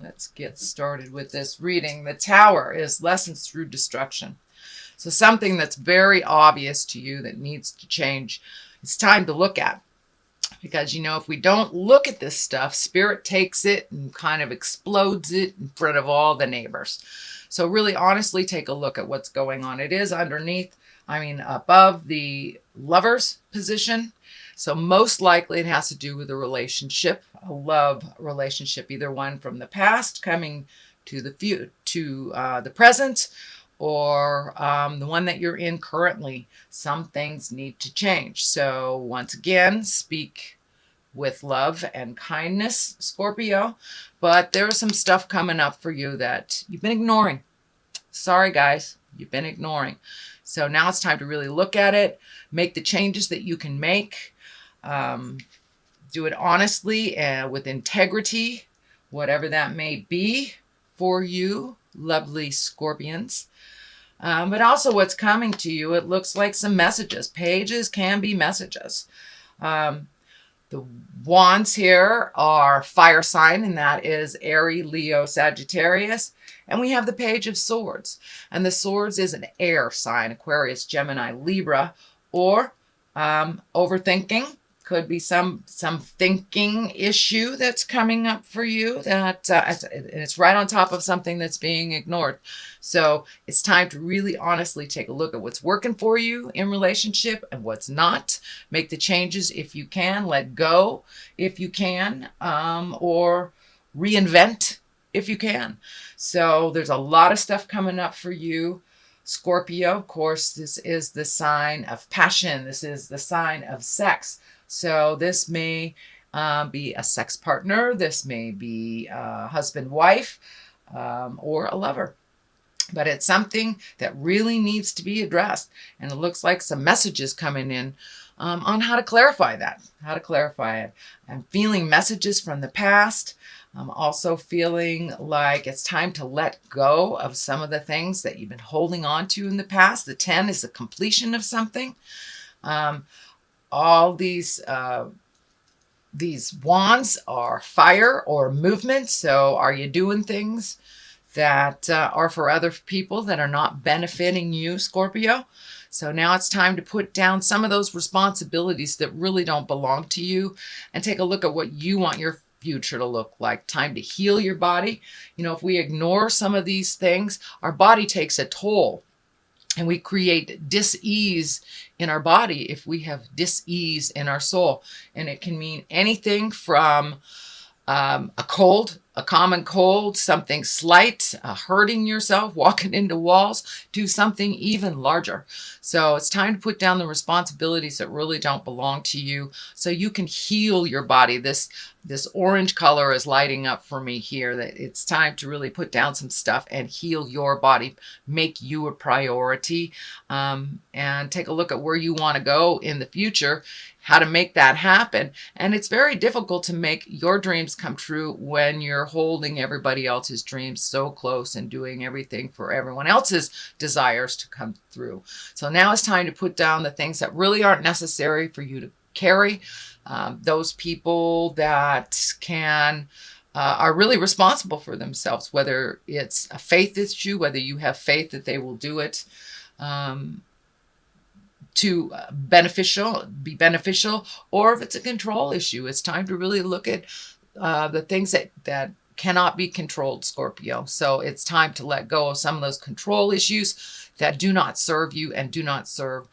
Let's get started with this reading. The Tower is lessons through destruction. So something that's very obvious to you that needs to change. It's time to look at. Because, if we don't look at this stuff, spirit takes it and kind of explodes it in front of all the neighbors. So really honestly take a look at what's going on. It is above the Lover's position. So most likely it has to do with a relationship, a love relationship, either one from the past coming to the present, or the one that you're in currently. Some things need to change. So once again, speak with love and kindness, Scorpio. But there's some stuff coming up for you that you've been ignoring. Sorry, guys, you've been ignoring. So now it's time to really look at it, make the changes that you can make. Do it honestly and with integrity, whatever that may be for you, lovely Scorpions. But also what's coming to you, it looks like some messages. Pages can be messages. The wands here are fire sign, and that is Aries, Leo, Sagittarius. And we have the Page of Swords. And the Swords is an air sign, Aquarius, Gemini, Libra, or overthinking. Could be some thinking issue that's coming up for you that it's right on top of something that's being ignored. So it's time to really honestly take a look at what's working for you in relationship and what's not. Make the changes if you can. Let go if you can, or reinvent if you can. So there's a lot of stuff coming up for you, Scorpio. Of course, this is the sign of passion. This is the sign of sex. So this may be a sex partner. This may be a husband, wife, or a lover. But it's something that really needs to be addressed. And it looks like some messages coming in on how to clarify that, how to clarify it. I'm feeling messages from the past. I'm also feeling like it's time to let go of some of the things that you've been holding on to in the past. The 10 is the completion of something. All these wands are fire or movement. So are you doing things that are for other people that are not benefiting you, Scorpio? So now it's time to put down some of those responsibilities that really don't belong to you and take a look at what you want your future to look like. Time to heal your body. If we ignore some of these things, our body takes a toll. And we create dis-ease in our body if we have dis-ease in our soul. And it can mean anything from a cold, a common cold, something slight, hurting yourself, walking into walls, to something even larger. So it's time to put down the responsibilities that really don't belong to you so you can heal your body. This orange color is lighting up for me here, that it's time to really put down some stuff and heal your body, make you a priority, and take a look at where you want to go in the future, how to make that happen. And it's very difficult to make your dreams come true when you're holding everybody else's dreams so close and doing everything for everyone else's desires to come through. So now it's time to put down the things that really aren't necessary for you to carry. Those people that are really responsible for themselves, whether it's a faith issue, whether you have faith that they will do it to be beneficial, or if it's a control issue. It's time to really look at the things that cannot be controlled, Scorpio. So it's time to let go of some of those control issues that do not serve you and do not serve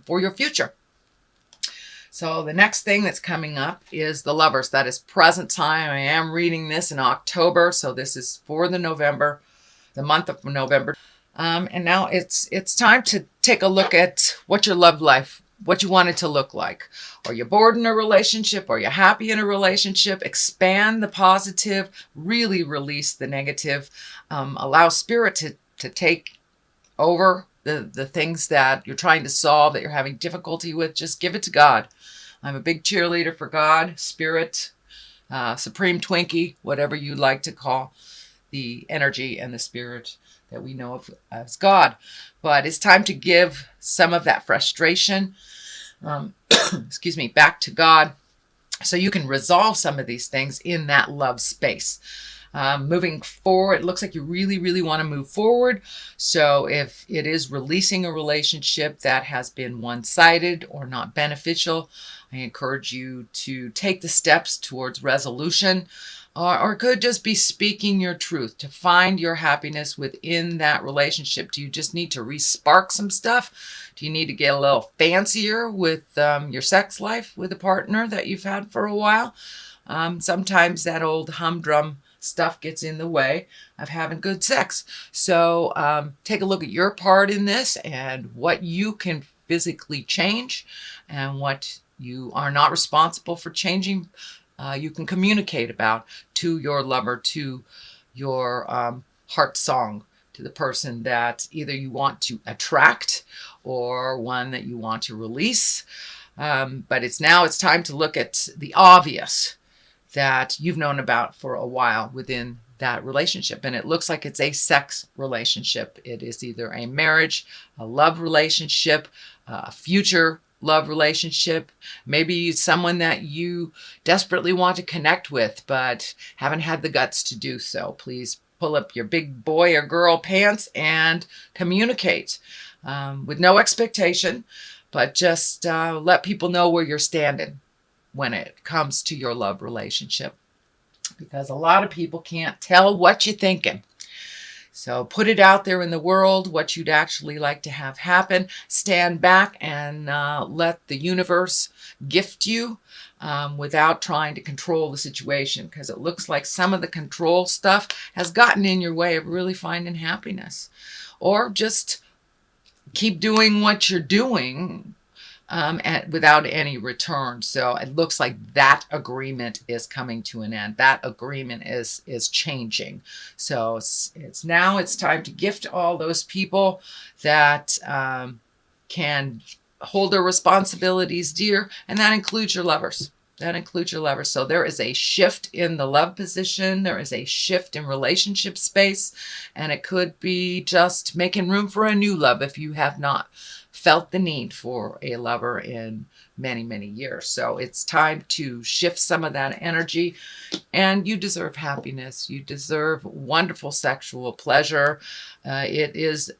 for your future. So the next thing that's coming up is the Lovers. That is present time. I am reading this in October, so this is for the month of November. And now it's time to take a look at what your love life, what you want it to look like. Are you bored in a relationship? Are you happy in a relationship? Expand the positive, really release the negative. Allow spirit to take over the things that you're trying to solve, that you're having difficulty with. Just give it to God. I'm a big cheerleader for God, Spirit, Supreme Twinkie, whatever you like to call the energy and the spirit that we know of as God. But it's time to give some of that frustration, back to God, so you can resolve some of these things in that love space. Moving forward, it looks like you really, really want to move forward. So if it is releasing a relationship that has been one-sided or not beneficial, I encourage you to take the steps towards resolution, or it could just be speaking your truth to find your happiness within that relationship. Do you just need to re-spark some stuff? Do you need to get a little fancier with your sex life with a partner that you've had for a while? Sometimes that old humdrum stuff gets in the way of having good sex. So take a look at your part in this and what you can physically change and what you are not responsible for changing. You can communicate about to your lover, to your heart song, to the person that either you want to attract or one that you want to release. But it's time to look at the obvious that you've known about for a while within that relationship. And it looks like it's a sex relationship. It is either a marriage, a love relationship, a future love relationship, maybe someone that you desperately want to connect with, but haven't had the guts to do so. Please pull up your big boy or girl pants and communicate with no expectation, but just let people know where you're standing when it comes to your love relationship, because a lot of people can't tell what you're thinking. So put it out there in the world, what you'd actually like to have happen. Stand back and let the universe gift you without trying to control the situation, because it looks like some of the control stuff has gotten in your way of really finding happiness. Or just keep doing what you're doing without any return. So it looks like that agreement is coming to an end. That agreement is changing. So it's time to gift all those people that can hold their responsibilities dear, and that includes your lovers. So there is a shift in the love position. There is a shift in relationship space, and it could be just making room for a new love if you have not felt the need for a lover in many, many years. So it's time to shift some of that energy, and you deserve happiness. You deserve wonderful sexual pleasure. It is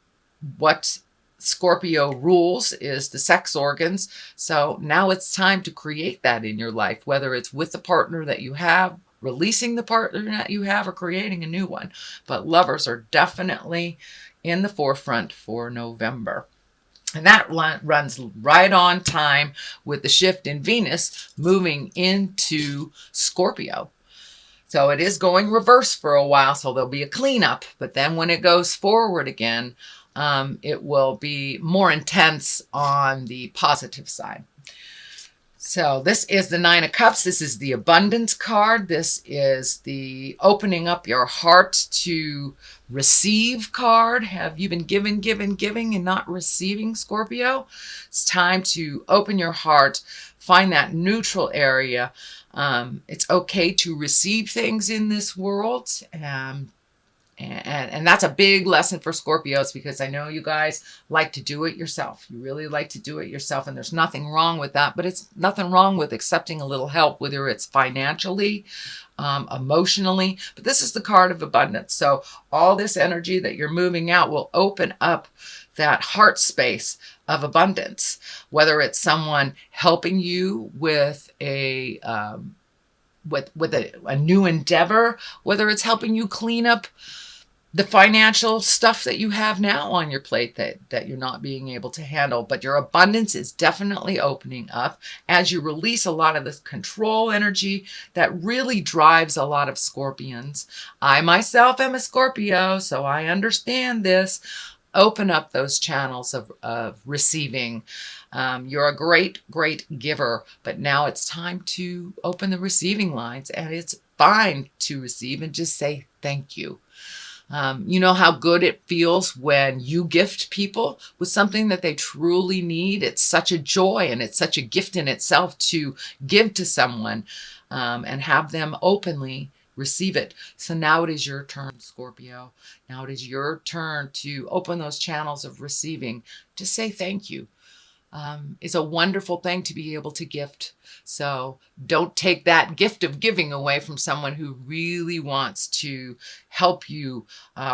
what Scorpio rules, is the sex organs. So now it's time to create that in your life, whether it's with the partner that you have, releasing the partner that you have, or creating a new one. But lovers are definitely in the forefront for November. And that runs right on time with the shift in Venus moving into Scorpio. So it is going reverse for a while, so there'll be a cleanup. But then when it goes forward again, it will be more intense on the positive side. So this is the Nine of Cups. This is the abundance card. This is the opening up your heart to receive card. Have you been giving and not receiving, Scorpio? It's time to open your heart, find that neutral area. It's okay to receive things in this world. And that's a big lesson for Scorpios, because I know you guys like to do it yourself. You really like to do it yourself, and there's nothing wrong with that. But it's nothing wrong with accepting a little help, whether it's financially, emotionally. But this is the card of abundance. So all this energy that you're moving out will open up that heart space of abundance, whether it's someone helping you with a new endeavor, whether it's helping you clean up the financial stuff that you have now on your plate that you're not being able to handle. But your abundance is definitely opening up as you release a lot of this control energy that really drives a lot of Scorpions. I myself am a Scorpio, so I understand this. Open up those channels of receiving. You're a great, great giver, but now it's time to open the receiving lines, and it's fine to receive and just say thank you. You know how good it feels when you gift people with something that they truly need. It's such a joy, and it's such a gift in itself to give to someone and have them openly receive it. So now it is your turn, Scorpio. Now it is your turn to open those channels of receiving. Just say thank you. is a wonderful thing to be able to gift. So don't take that gift of giving away from someone who really wants to help you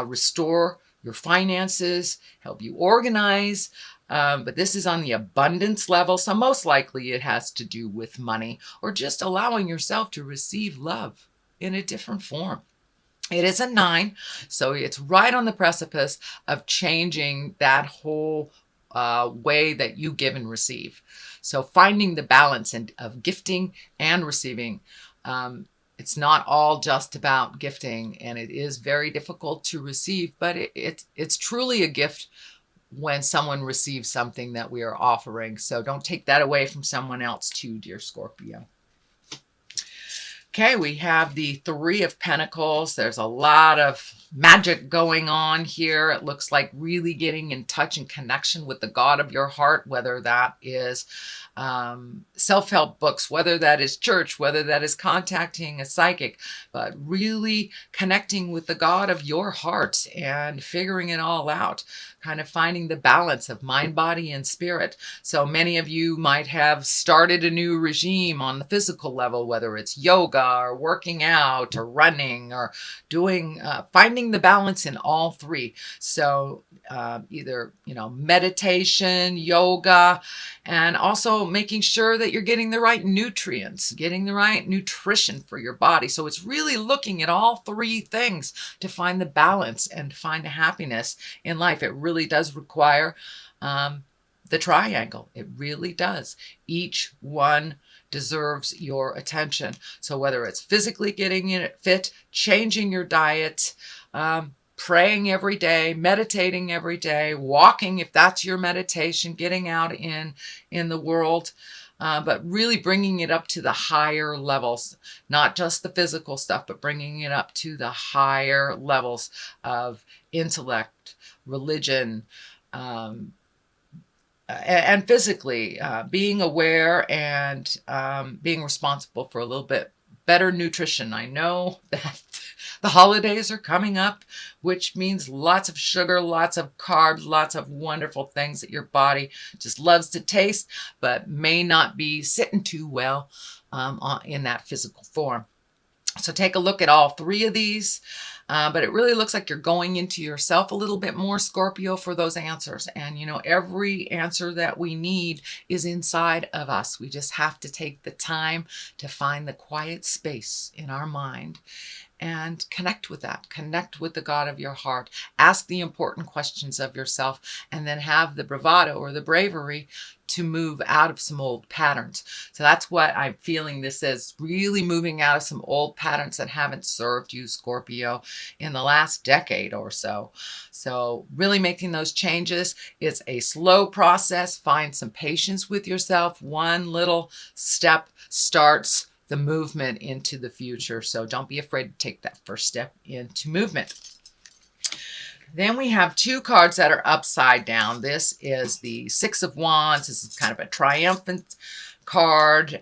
restore your finances, help you organize. But this is on the abundance level, so most likely it has to do with money or just allowing yourself to receive love in a different form. It is a 9, so it's right on the precipice of changing that whole way that you give and receive. So finding the balance of gifting and receiving. It's not all just about gifting, and it is very difficult to receive, but it's truly a gift when someone receives something that we are offering. So don't take that away from someone else too, dear Scorpio. Okay, we have the 3 of Pentacles. There's a lot of magic going on here. It looks like really getting in touch and connection with the God of your heart, whether that is self-help books, whether that is church, whether that is contacting a psychic, but really connecting with the God of your heart and figuring it all out, kind of finding the balance of mind, body, and spirit. So many of you might have started a new regime on the physical level, whether it's yoga or working out or running or doing, finding the balance in all 3. So either, meditation, yoga, and also making sure that you're getting the right nutrients, getting the right nutrition for your body. So it's really looking at all 3 things to find the balance and to find the happiness in life. It really does require the triangle. It really does. Each one deserves your attention. So whether it's physically getting it fit, changing your diet, praying every day, meditating every day, walking if that's your meditation, getting out in the world, but really bringing it up to the higher levels, not just the physical stuff, but bringing it up to the higher levels of intellect, religion, and physically, being aware and being responsible for a little bit better nutrition. I know that the holidays are coming up, which means lots of sugar, lots of carbs, lots of wonderful things that your body just loves to taste, but may not be sitting too well in that physical form. So take a look at all 3 of these. But it really looks like you're going into yourself a little bit more, Scorpio, for those answers. And, every answer that we need is inside of us. We just have to take the time to find the quiet space in our mind and connect with that. Connect with the God of your heart. Ask the important questions of yourself, and then have the bravado or the bravery to move out of some old patterns. So that's what I'm feeling this is, really moving out of some old patterns that haven't served you, Scorpio, in the last decade or so. So really making those changes. It's a slow process. Find some patience with yourself. One little step starts the movement into the future. So don't be afraid to take that first step into movement. Then we have 2 cards that are upside down. This is the 6 of Wands. This is kind of a triumphant card,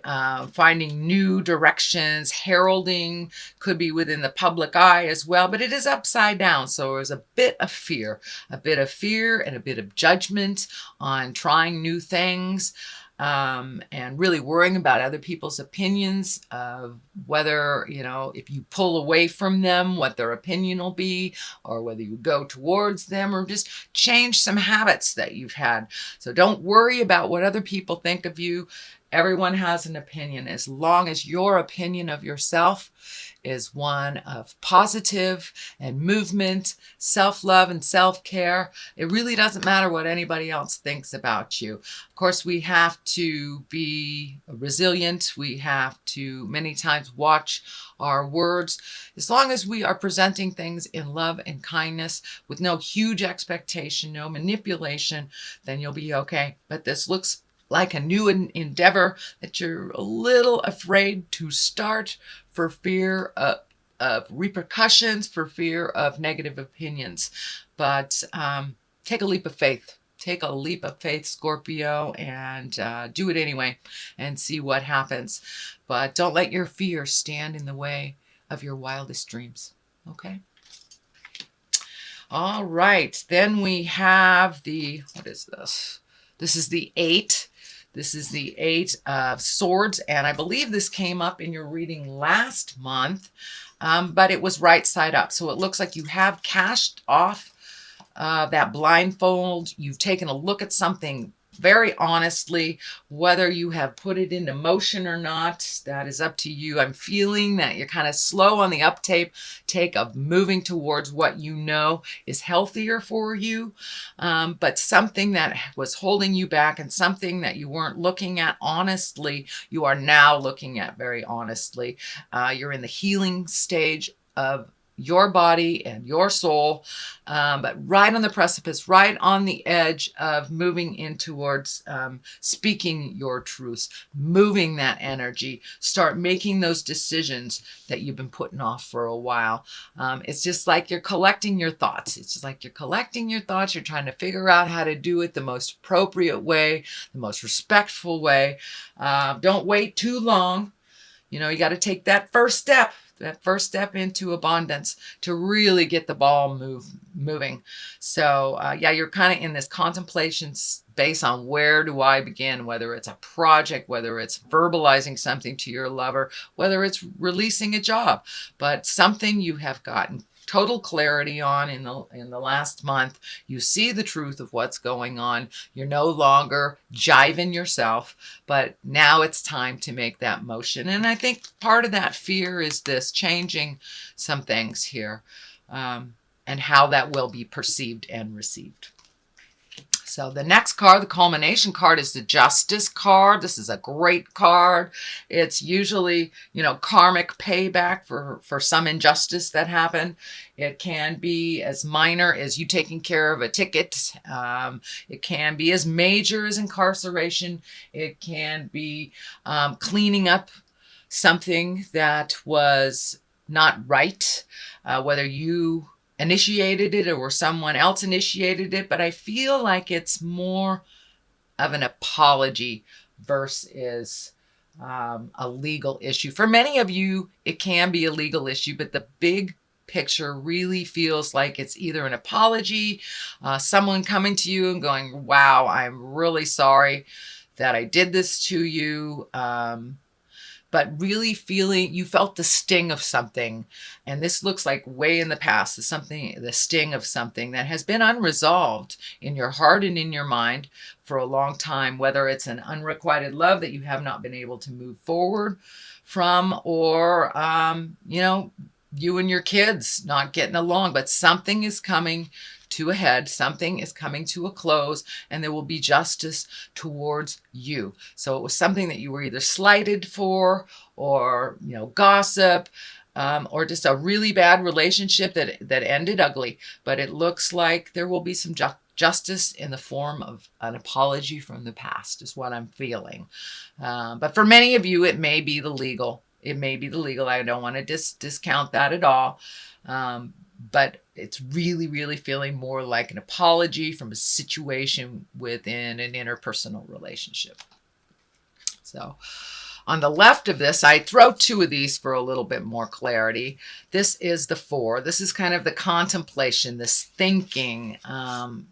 finding new directions, heralding, could be within the public eye as well, but it is upside down. So there's a bit of fear and a bit of judgment on trying new things. And really worrying about other people's opinions of whether, if you pull away from them, what their opinion will be, or whether you go towards them, or just change some habits that you've had. So don't worry about what other people think of you. Everyone has an opinion. As long as your opinion of yourself is one of positive and movement, self-love and self-care, it really doesn't matter what anybody else thinks about you. Of course, we have to be resilient. We have to many times watch our words. As long as we are presenting things in love and kindness with no huge expectation, no manipulation, then you'll be okay. But this looks like a new endeavor that you're a little afraid to start for fear of repercussions, for fear of negative opinions. But take a leap of faith. Take a leap of faith, Scorpio, and do it anyway and see what happens. But don't let your fear stand in the way of your wildest dreams. Okay? All right. Then we have what is this? This is the 8. This is the Eight of Swords, and I believe this came up in your reading last month, but it was right side up. So it looks like you have cashed off that blindfold. You've taken a look at something very honestly. Whether you have put it into motion or not, that is up to you. I'm feeling that you're kind of slow on the uptake of moving towards what you know is healthier for you, but something that was holding you back and something that you weren't looking at honestly, you are now looking at very honestly. You're in the healing stage of your body and your soul, but right on the precipice, right on the edge of moving in towards speaking your truths, moving that energy, start making those decisions that you've been putting off for a while. It's just like you're collecting your thoughts. It's just like you're collecting your thoughts. You're trying to figure out how to do it the most appropriate way, the most respectful way. Don't wait too long. You got to take that first step into abundance to really get the ball moving. So yeah, you're kind of in this contemplation space on where do I begin, whether it's a project, whether it's verbalizing something to your lover, whether it's releasing a job, but something you have gotten total clarity on in the last month. You see the truth of what's going on. You're no longer jiving yourself, but now it's time to make that motion. And I think part of that fear is this changing some things here, and how that will be perceived and received. So the next card, the culmination card, is the Justice card. This is a great card. It's usually, karmic payback for some injustice that happened. It can be as minor as you taking care of a ticket. It can be as major as incarceration. It can be cleaning up something that was not right, whether you initiated it or someone else initiated it, but I feel like it's more of an apology versus a legal issue. For many of you, it can be a legal issue, but the big picture really feels like it's either an apology, someone coming to you and going, wow, I'm really sorry that I did this to you. But really feeling you felt the sting of something. And this looks like way in the past, the sting of something that has been unresolved in your heart and in your mind for a long time, whether it's an unrequited love that you have not been able to move forward from, or, you and your kids not getting along, but something is coming to a head, something is coming to a close, and there will be justice towards you. So it was something that you were either slighted for, or gossip, or just a really bad relationship that ended ugly. But it looks like there will be some justice in the form of an apology from the past, is what I'm feeling. But for many of you, it may be the legal. It may be the legal. I don't want to discount that at all. But it's really, really feeling more like an apology from a situation within an interpersonal relationship. So on the left of this, I throw two of these for a little bit more clarity. This is the Four. This is kind of the contemplation, this thinking,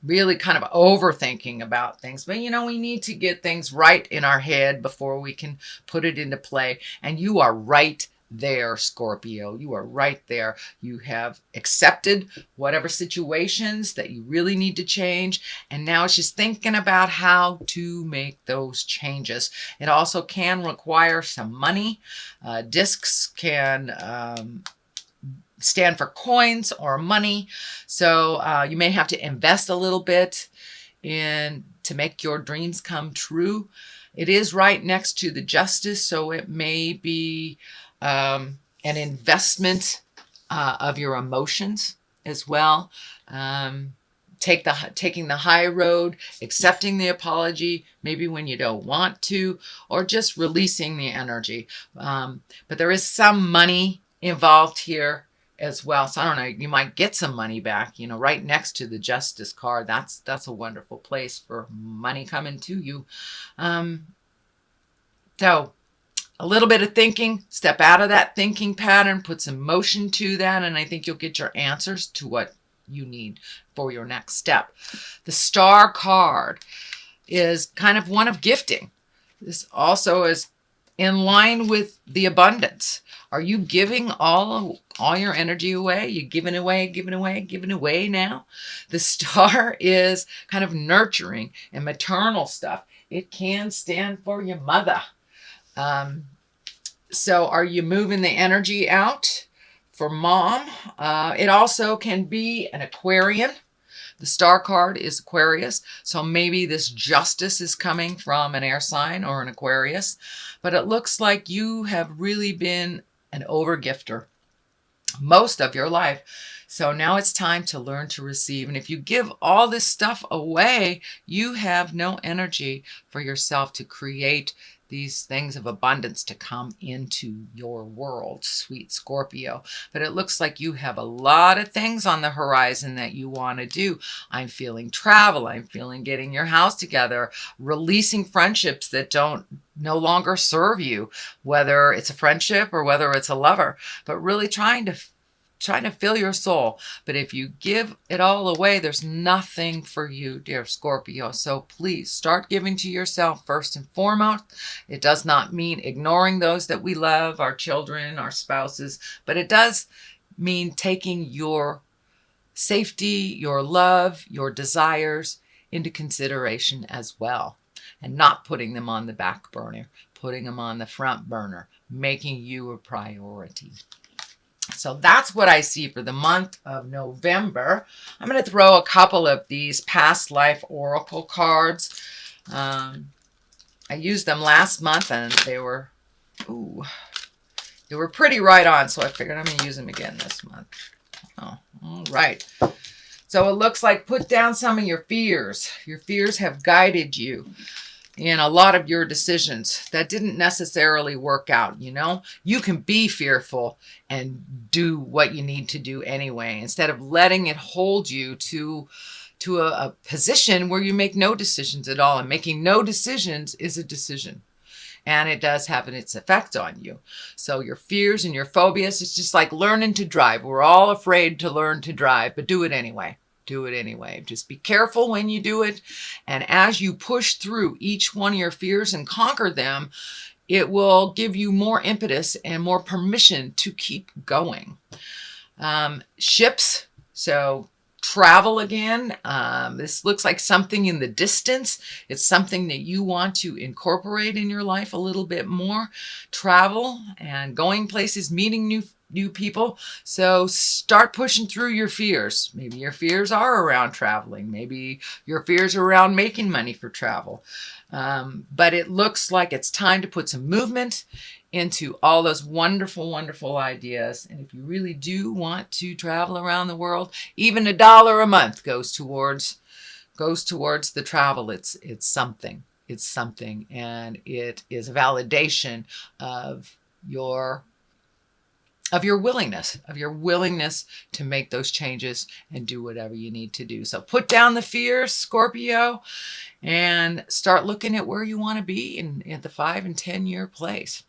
really kind of overthinking about things. But, we need to get things right in our head before we can put it into play. And you are right there, Scorpio. You are right there. You have accepted whatever situations that you really need to change, and now it's just thinking about how to make those changes. It also can require some money. Discs can stand for coins or money, so you may have to invest a little bit to make your dreams come true. It is right next to the Justice, so it may be an investment of your emotions as well. Taking the high road, accepting the apology, maybe when you don't want to, or just releasing the energy. But there is some money involved here as well. So I don't know, you might get some money back, right next to the Justice card. That's a wonderful place for money coming to you. So a little bit of thinking, step out of that thinking pattern, put some motion to that, and I think you'll get your answers to what you need for your next step. The Star card is kind of one of gifting. This also is in line with the abundance. Are you giving all your energy away? You giving away now? The star is kind of nurturing and maternal stuff. It can stand for your mother. So are you moving the energy out for mom? It also can be an Aquarian. The star card is Aquarius, so maybe this justice is coming from an air sign or an Aquarius, but it looks like you have really been an overgifter most of your life. So now it's time to learn to receive. And if you give all this stuff away, you have no energy for yourself to create these things of abundance to come into your world, sweet Scorpio. But it looks like you have a lot of things on the horizon that you want to do. I'm feeling travel. I'm feeling getting your house together, releasing friendships that don't no longer serve you, whether it's a friendship or whether it's a lover, but really trying to fill your soul. But if you give it all away, there's nothing for you, dear Scorpio. So please start giving to yourself first and foremost. It does not mean ignoring those that we love, our children, our spouses, but it does mean taking your safety, your love, your desires into consideration as well, and not putting them on the back burner, putting them on the front burner, making you a priority. So that's what I see for the month of November. I'm going to throw a couple of these past life oracle cards. I used them last month and they were pretty right on, so I figured I'm going to use them again this month. Oh, all right. So it looks like put down some of your fears. Your fears have guided you in a lot of your decisions that didn't necessarily work out. You know, you can be fearful and do what you need to do anyway, instead of letting it hold you to a position where you make no decisions at all. And making no decisions is a decision, and it does have its effect on you. So your fears and your phobias, it's just like learning to drive. We're all afraid to learn to drive, but do it anyway. Do it anyway. Just be careful when you do it. And as you push through each one of your fears and conquer them, it will give you more impetus and more permission to keep going. Ships. So travel again. This looks like something in the distance. It's something that you want to incorporate in your life a little bit more. Travel and going places, meeting new people. So start pushing through your fears. Maybe your fears are around traveling. Maybe your fears are around making money for travel. But it looks like it's time to put some movement into all those wonderful, wonderful ideas. And if you really do want to travel around the world, even $1 a month goes towards the travel. It's something. It's something, and it is a validation of your willingness to make those changes and do whatever you need to do. So put down the fears, Scorpio, and start looking at where you want to be in the 5 and 10 year place.